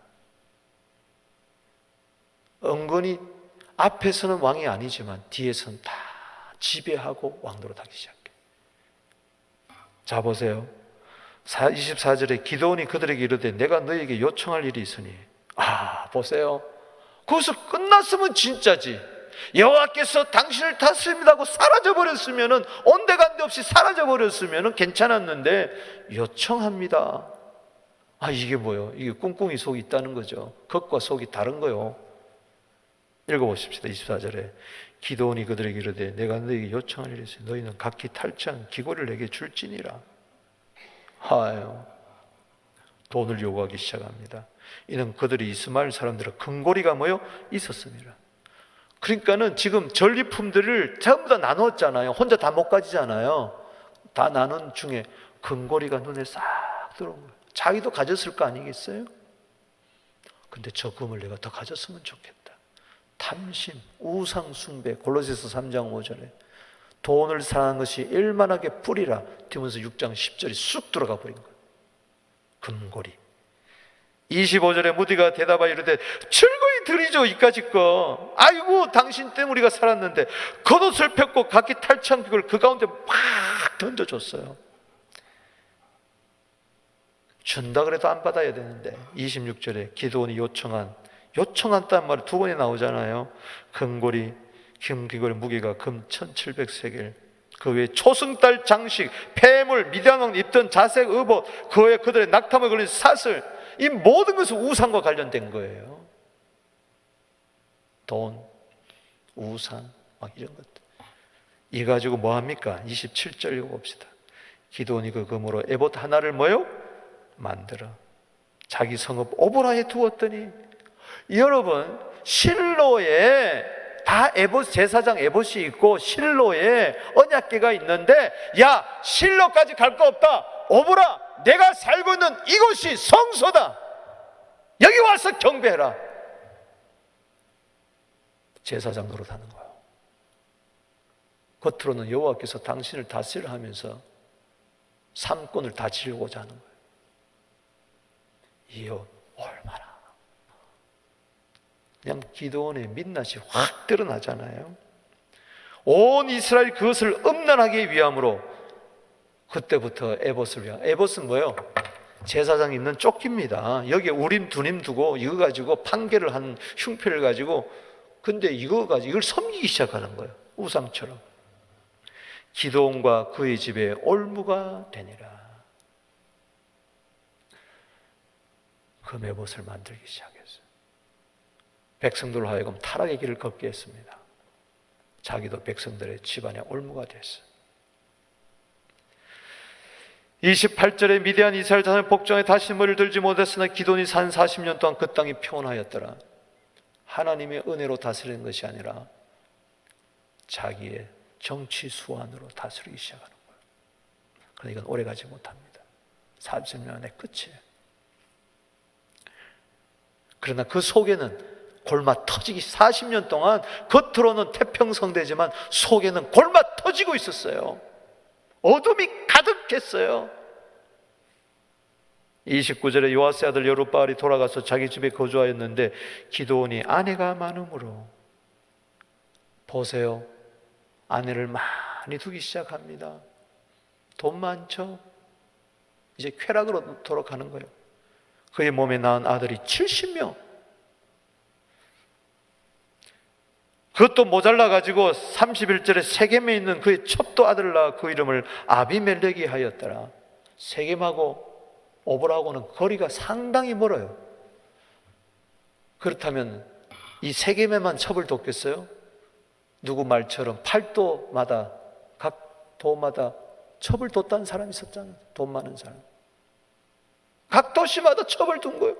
은근히 앞에서는 왕이 아니지만 뒤에서는 다 지배하고 왕노릇하기 시작해요. 자 보세요. 24절에 기드온이 그들에게 이르되 내가 너희에게 요청할 일이 있으니. 보세요. 거기서 끝났으면 진짜지. 여호와께서 당신을 다스립니다 하고 사라져버렸으면, 온데간데 없이 사라져버렸으면 괜찮았는데 요청합니다. 이게 뭐예요? 이게 꿍꿍이 속이 있다는 거죠. 겉과 속이 다른 거요. 읽어보십시다. 24절에 기드온이 그들에게 이르되 내가 너희에게 요청할 일이 있으니 너희는 각기 탈취한 기고를 내게 줄지니라. 돈을 요구하기 시작합니다. 이는 그들이 이스마엘 사람들의 금고리가 뭐요? 있었습니다. 그러니까는 지금 전리품들을 전부 다 나눴잖아요. 혼자 다 못 가지잖아요. 다 나눈 중에 금고리가 눈에 싹 들어온 거예요. 자기도 가졌을 거 아니겠어요? 근데 저 금을 내가 더 가졌으면 좋겠다. 탐심, 우상 숭배. 골로새서 3장 5절에 돈을 사랑하는 것이 일만하게 뿌리라. 디모서 6장 10절이 쑥 들어가 버린 거예요. 금고리. 25절에 무디가 대답하여 이르되 즐거이 드리죠 이까짓 거. 아이고 당신 때문에 우리가 살았는데 겉옷을 펴고 각기 탈취한 그걸 그 가운데 막 던져줬어요. 준다 그래도 안 받아야 되는데. 26절에 기드온이 요청한다는 말이 두 번이 나오잖아요. 금고리, 금귀고리 무게가 금 1700세겔, 그 외에 초승달 장식, 폐물, 미디안왕 입던 자색 의복, 그 외에 그들의 낙탐에 걸린 사슬, 이 모든 것은 우상과 관련된 거예요. 돈, 우상, 막 이런 것들. 이 가지고 뭐 합니까? 27절 읽어봅시다. 기드온이 그 금으로 에봇 하나를 뭐요? 만들어 자기 성읍 오보라에 두었더니, 여러분 실로에 다 에봇, 제사장 에봇이 있고 실로에 언약궤가 있는데, 야 실로까지 갈 거 없다. 오보라, 내가 살고 있는 이곳이 성소다. 여기 와서 경배해라. 제사장 노릇하는 거예요. 겉으로는 여호와께서 당신을 다스리려 하면서 삼권을 다지려고자 하는 거예요. 이게 얼마나 그냥 기드온의 민낯이 확 드러나잖아요. 온 이스라엘 그것을 음란하게 위함으로 그때부터 에봇을 위한. 에봇은 뭐예요? 제사장 입는 조끼입니다. 여기에 우림 두림 두고 이거 가지고 판결을 한 흉패를 가지고, 근데 이거 가지고 이걸 섬기기 시작하는 거예요. 우상처럼. 기드온과 그의 집에 올무가 되니라. 금의 벗을 만들기 시작했어요. 백성들로 하여금 타락의 길을 걷게 했습니다. 자기도 백성들의 집안의 올무가 됐어요. 28절에 미디안 이스라엘 자손의 복종에 다시 머리를 들지 못했으나 기돈이 산 40년 동안 그 땅이 평온하였더라. 하나님의 은혜로 다스리는 것이 아니라 자기의 정치 수완으로 다스리기 시작하는 거예요. 그러나 이건 오래가지 못합니다. 40년의 끝이에요. 그러나 그 속에는 골마 터지기 40년 동안 겉으로는 태평성대지만 속에는 골마 터지고 있었어요. 어둠이 가득했어요. 29절에 요아스의 아들 여룹바알이 돌아가서 자기 집에 거주하였는데 기드온이 아내가 많으므로, 보세요, 아내를 많이 두기 시작합니다. 돈 많죠? 이제 쾌락으로 돌아가는 거예요. 그의 몸에 낳은 아들이 70명. 그것도 모자라가지고 31절에 세겜에 있는 그의 첩도 아들을 낳아 그 이름을 아비멜렉이 하였더라. 세겜하고 오브라하고는 거리가 상당히 멀어요. 그렇다면 이 세겜에만 첩을 뒀겠어요? 누구 말처럼 팔도마다, 각 도마다 첩을 뒀다는 사람이 있었잖아요. 돈 많은 사람. 각 도시마다 첩을 둔 거예요.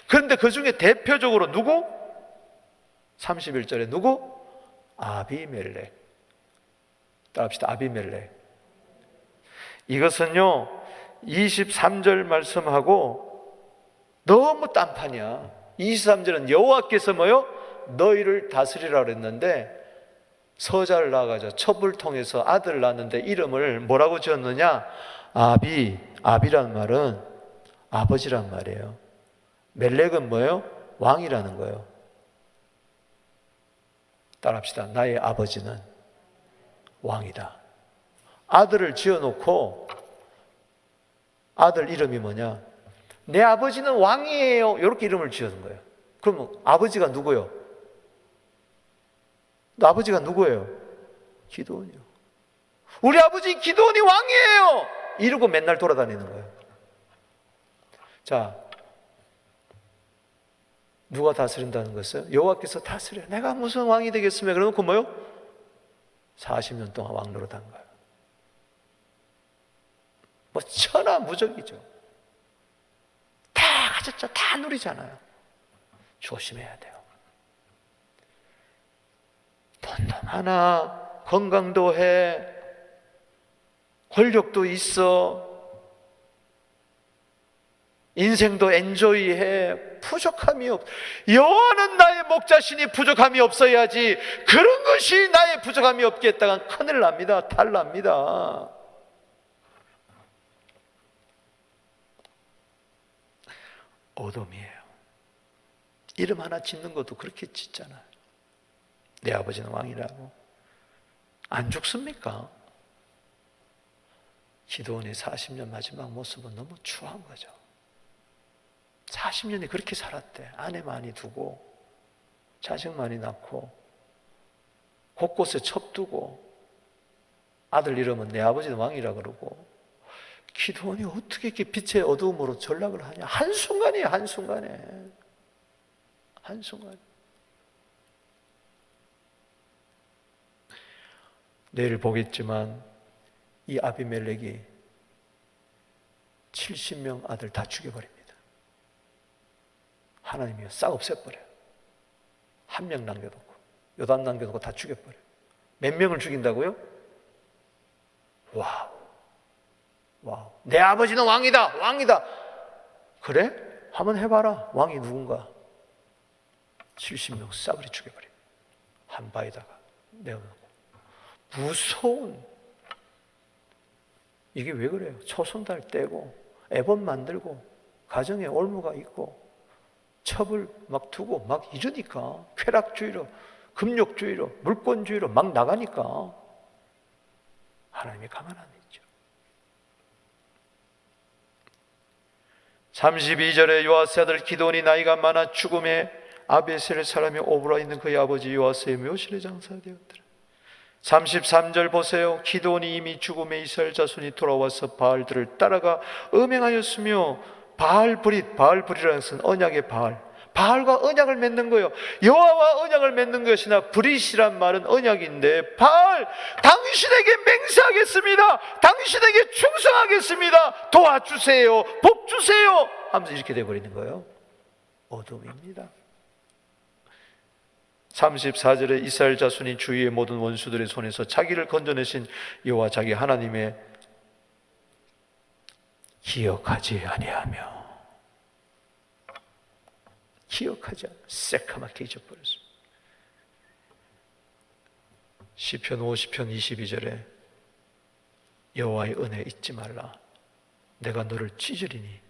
그런데 그 중에 대표적으로 누구? 31절에 누구? 아비멜렉. 따라합시다. 아비멜렉. 이것은요 23절 말씀하고 너무 딴판이야. 23절은 여호와께서 뭐요? 너희를 다스리라 그랬는데 서자를 낳아가지고 첩을 통해서 아들을 낳았는데 이름을 뭐라고 지었느냐? 아비라는 말은 아버지란 말이에요. 멜렉은 뭐예요? 왕이라는 거예요. 따라합시다. 나의 아버지는 왕이다. 아들을 지어놓고 아들 이름이 뭐냐? 내 아버지는 왕이에요. 이렇게 이름을 지어준 거예요. 그러면 아버지가 누구요? 아버지가 누구예요? 기드온이요. 우리 아버지 기드온이 왕이에요. 이러고 맨날 돌아다니는 거예요. 자, 누가 다스린다는 것은 여호와께서 다스려. 내가 무슨 왕이 되겠으며 그러놓고 뭐요? 40년 동안 왕 노릇한 거예요. 뭐 천하무적이죠. 다 가졌죠. 다 누리잖아요. 조심해야 돼요. 돈도 많아, 건강도 해, 권력도 있어, 인생도 엔조이해. 부족함이 없. 여호와는 나의 목자시니 부족함이 없어야지. 그런 것이 나의 부족함이 없게 했다간 큰일 납니다. 탈납니다. 어둠이에요. 이름 하나 짓는 것도 그렇게 짓잖아요. 내 아버지는 왕이라고. 안 죽습니까? 기드온의 40년 마지막 모습은 너무 추한 거죠. 40년이 그렇게 살았대. 아내 많이 두고 자식 많이 낳고 곳곳에 첩 두고 아들 이름은 내 아버지는 왕이라 그러고. 기드온이 어떻게 이렇게 빛의 어두움으로 전락을 하냐. 한순간이에요. 한순간에. 한순간. 내일 보겠지만 이 아비멜렉이 70명 아들 다 죽여버립니다. 하나님이 싹 없애버려요. 한 명 남겨놓고 요단 남겨놓고 다 죽여버려요. 몇 명을 죽인다고요? 와우. 내 아버지는 왕이다. 왕이다. 그래? 한번 해봐라. 왕이 누군가. 70명 싸그리 죽여버려요. 한 바에다가 내어놓고. 무서운. 이게 왜 그래요? 초선달 떼고 애번 만들고 가정에 올무가 있고 첩을 막 두고 막 이러니까 쾌락주의로, 금욕주의로, 물권주의로 막 나가니까 하나님이 가만 안 있죠. 32절에 요아스의 아들 기드온이 나이가 많아 죽음에 아비에셀 사람이 오브라 있는 그의 아버지 요아스의 묘실에 장사되었더라. 33절 보세요. 기드온이 이미 죽음에 이스라엘 자손이 돌아와서 바알들을 따라가 음행하였으며 바알브릿이라는 것은 언약의 바알과 언약을 맺는 거예요. 여호와와 언약을 맺는 것이나 브릿이란 말은 언약인데, 바알, 당신에게 맹세하겠습니다, 당신에게 충성하겠습니다, 도와주세요, 복 주세요 하면서 이렇게 돼버리는 거예요. 어둠입니다. 34절에 이스라엘 자손이 주위의 모든 원수들의 손에서 자기를 건져내신 여호와 자기 하나님의 기억하지 아니하며, 기억하지 않아 새카맣게 잊어버렸습니다. 시편 50편 22절에 여호와의 은혜 잊지 말라, 내가 너를 찢으리니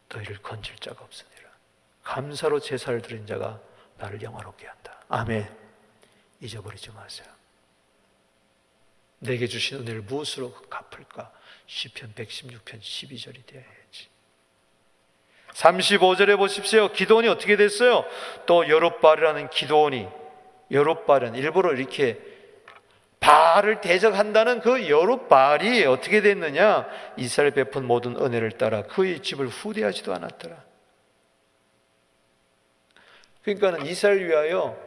너희를 건질 자가 없으니라. 감사로 제사를 드린 자가 나를 영화롭게 한다. 아멘. 잊어버리지 마세요. 내게 주신 은혜를 무엇으로 갚을까? 시편 116편 12절이 되어야지. 35절에 보십시오. 기드온이 어떻게 됐어요? 또 여룻바알이라는 기드온이, 여룻바알은 일부러 이렇게 바알을 대적한다는 그 여룻바알이 어떻게 됐느냐? 이스라엘 베푼 모든 은혜를 따라 그의 집을 후대하지도 않았더라. 그러니까는 이스라엘 위하여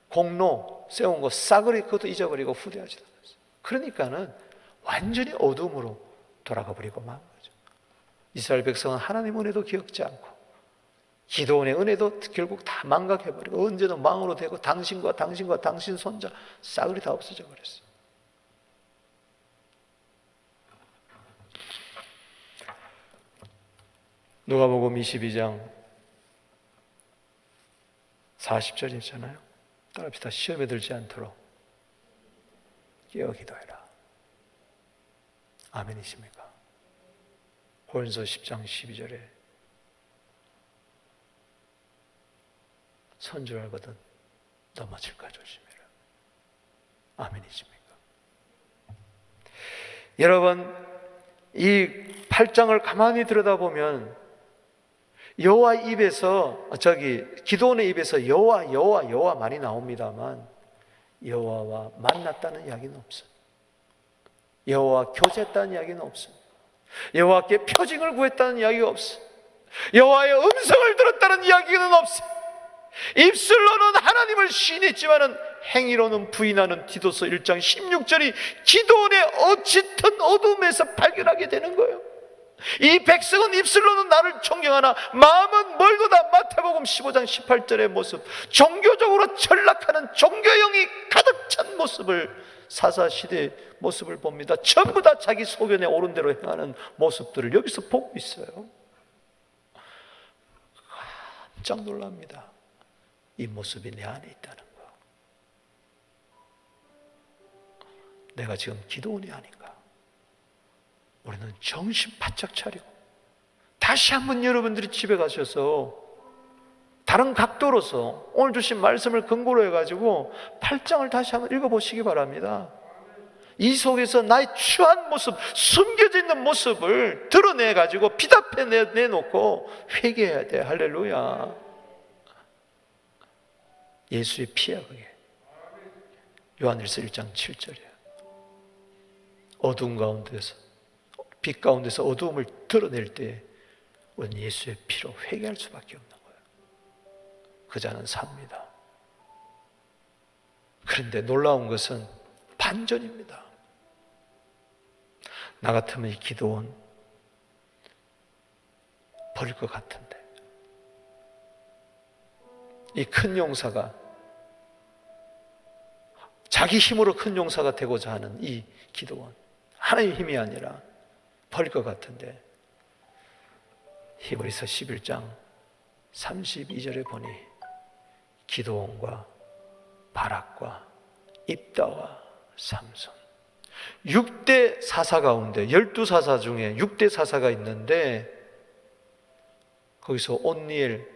공로 세운 거 싸그리 그것도 잊어버리고 후대하지도 않았어요. 그러니까는 완전히 어둠으로 돌아가 버리고 만 거죠. 이스라엘 백성은 하나님 은혜도 기억지 않고 기드온의 은혜도 결국 다 망각해버리고 언제든 망으로 되고 당신과 당신 손자 싸그리 다 없어져 버렸어요. 누가복음 22장 40절이잖아요. 따라합시다. 시험에 들지 않도록 깨어 기도해라. 아멘이십니까? 고린도서 10장 12절에 선줄 알거든 넘어질까 조심해라. 아멘이십니까? 여러분, 이 8장을 가만히 들여다보면 여호와 입에서, 기드온의 입에서 여호와 많이 나옵니다만 여호와와 만났다는 이야기는 없어요. 여호와와 교제했다는 이야기는 없어요. 여호와께 표징을 구했다는 이야기가 없어요. 여호와의 음성을 들었다는 이야기는 없어요. 입술로는 하나님을 시인했지만은 행위로는 부인하는 디도서 1장 16절이 기드온의 어짙은 어둠에서 발견하게 되는 거예요. 이 백성은 입술로는 나를 존경하나 마음은 멀도다. 마태복음 15장 18절의 모습, 종교적으로 전락하는 종교형이 가득 찬 모습을, 사사시대의 모습을 봅니다. 전부 다 자기 소견에 옳은 대로 행하는 모습들을 여기서 보고 있어요. 깜짝 놀랍니다. 이 모습이 내 안에 있다는 거. 내가 지금 기드온이 아닌가? 우리는 정신 바짝 차리고 다시 한번 여러분들이 집에 가셔서 다른 각도로서 오늘 주신 말씀을 근거로 해가지고 8장을 다시 한번 읽어보시기 바랍니다. 이 속에서 나의 추한 모습, 숨겨져 있는 모습을 드러내가지고 비답해 내놓고 회개해야 돼. 할렐루야. 예수의 피야 그게. 요한일서 1장 7절이야. 어두운 가운데서, 빛 가운데서 어두움을 드러낼 때 우리는 예수의 피로 회개할 수밖에 없는 거예요. 그 자는 삽니다. 그런데 놀라운 것은 반전입니다. 나 같으면 이 기드온 버릴 것 같은데, 이 큰 용사가, 자기 힘으로 큰 용사가 되고자 하는 이 기드온, 하나님의 힘이 아니라 버릴 것 같은데, 히브리서 11장 32절에 보니 기드온과 바락과 입다와 삼손, 6대 사사 가운데 12사사 중에 6대 사사가 있는데, 거기서 온니엘,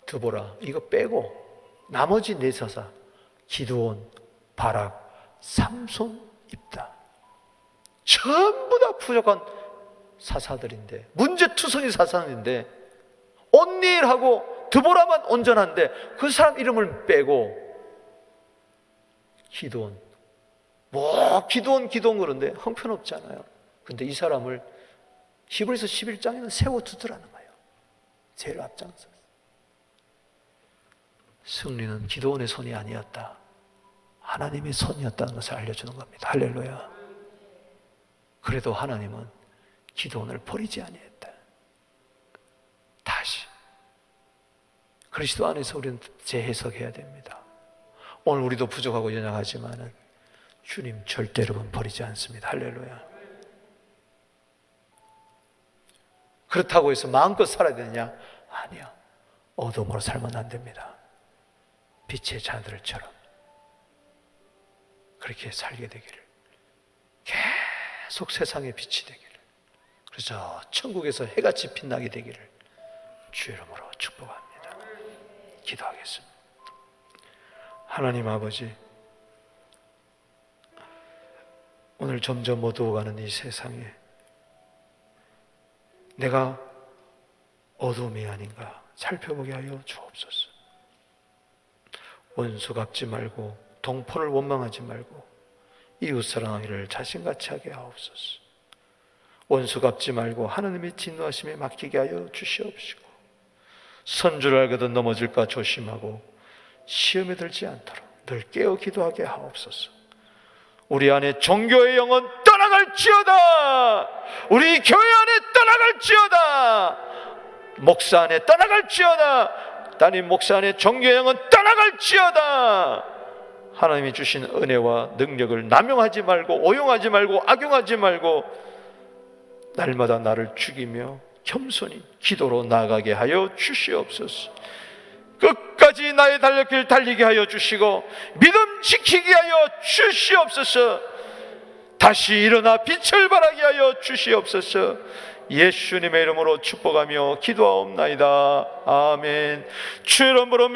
드보라 이거 빼고 나머지 4사사, 기드온, 바락, 삼손, 입다, 전부 다 부족한 사사들인데, 문제투성이 사사인데, 온니엘하고 드보라만 온전한데 그 사람 이름을 빼고 기드온, 기드온 그런데 형편없잖아요. 근데 이 사람을 히브리서 11장에는 세워두더라는 거예요. 제일 앞장서. 승리는 기도원의 손이 아니었다. 하나님의 손이었다는 것을 알려주는 겁니다. 할렐루야. 그래도 하나님은 기도원을 버리지 아니했다. 다시 그리스도 안에서 우리는 재해석해야 됩니다. 오늘 우리도 부족하고 연약하지만은 주님 절대로 버리지 않습니다. 할렐루야. 그렇다고 해서 마음껏 살아야 되느냐? 아니요. 어둠으로 살면 안 됩니다. 빛의 자들처럼 그렇게 살게 되기를, 계속 세상의 빛이 되기를, 그래서 천국에서 해같이 빛나게 되기를 주의 이름으로 축복합니다. 기도하겠습니다. 하나님 아버지, 오늘 점점 어두워가는 이 세상에 내가 어둠이 아닌가 살펴보게 하여 주옵소서. 원수 갚지 말고 동포를 원망하지 말고 이웃 사랑하기를 자신같이 하게 하옵소서. 원수 갚지 말고 하나님의 진노하심에 맡기게 하여 주시옵시고, 선줄 알거든 넘어질까 조심하고 시험에 들지 않도록 늘 깨어 기도하게 하옵소서. 우리 안에 종교의 영은 떠나갈지어다. 우리 교회 안에 떠나갈지어다. 목사 안에 떠나갈지어다. 담임 목사 안에 종교의 영은 떠나갈지어다. 하나님이 주신 은혜와 능력을 남용하지 말고 오용하지 말고 악용하지 말고 날마다 나를 죽이며 겸손히 기도로 나아가게 하여 주시옵소서. 끝까지 나의 달려길 달리게 하여 주시고 믿음 지키게 하여 주시옵소서. 다시 일어나 빛을 발하게 하여 주시옵소서. 예수님의 이름으로 축복하며 기도하옵나이다. 아멘. 주 이름으로